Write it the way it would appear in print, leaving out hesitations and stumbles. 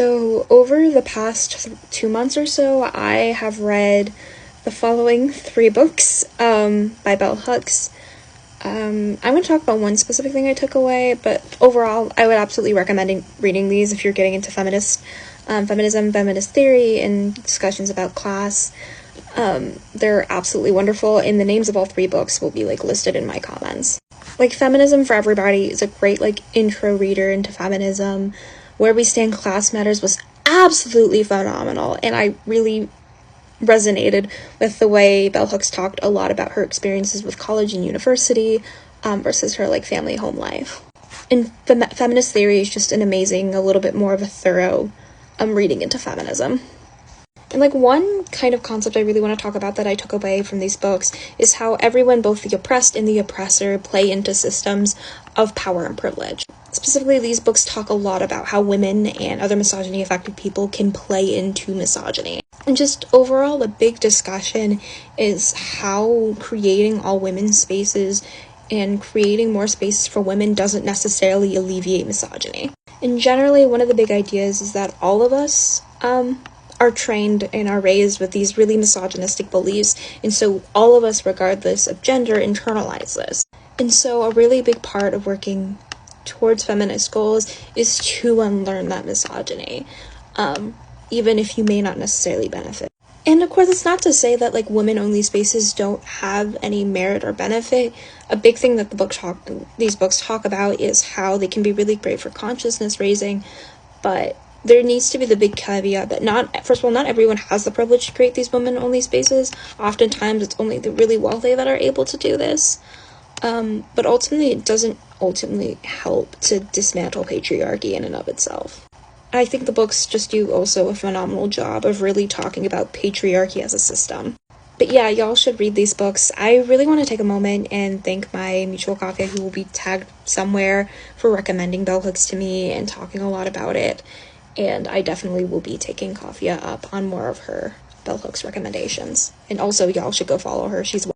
So over the past 2 months or so, I have read the following 3 books by bell hooks. I'm going to talk about one specific thing I took away, but overall, I would absolutely recommend reading these if you're getting into feminism, feminist theory, and discussions about class. They're absolutely wonderful, and the names of all 3 books will be, listed in my comments. Feminism for Everybody is a great, intro reader into feminism. Where We Stand, Class Matters was absolutely phenomenal, and I really resonated with the way bell hooks talked a lot about her experiences with college and university versus her family home life. And feminist theory is just an amazing, a little bit more of a thorough reading into feminism. And one kind of concept I really want to talk about that I took away from these books is how everyone, both the oppressed and the oppressor, play into systems of power and privilege. Specifically, these books talk a lot about how women and other misogyny-affected people can play into misogyny. And just overall, the big discussion is how creating all women's spaces and creating more spaces for women doesn't necessarily alleviate misogyny. And generally, one of the big ideas is that all of us are trained and are raised with these really misogynistic beliefs, and so all of us, regardless of gender, internalize this. And so a really big part of working towards feminist goals is to unlearn that misogyny, even if you may not necessarily benefit. And of course, it's not to say that women-only spaces don't have any merit or benefit. A big thing that these books talk about is how they can be really great for consciousness raising, but there needs to be the big caveat that not everyone has the privilege to create these women-only spaces. Oftentimes, it's only the really wealthy that are able to do this. But ultimately, it doesn't help to dismantle patriarchy in and of itself. I think the books just do also a phenomenal job of really talking about patriarchy as a system. But yeah, y'all should read these books. I really want to take a moment and thank my mutual coffee, who will be tagged somewhere, for recommending bell hooks to me and talking a lot about it. And I definitely will be taking Kafia up on more of her bell hooks recommendations. And also, y'all should go follow her. She's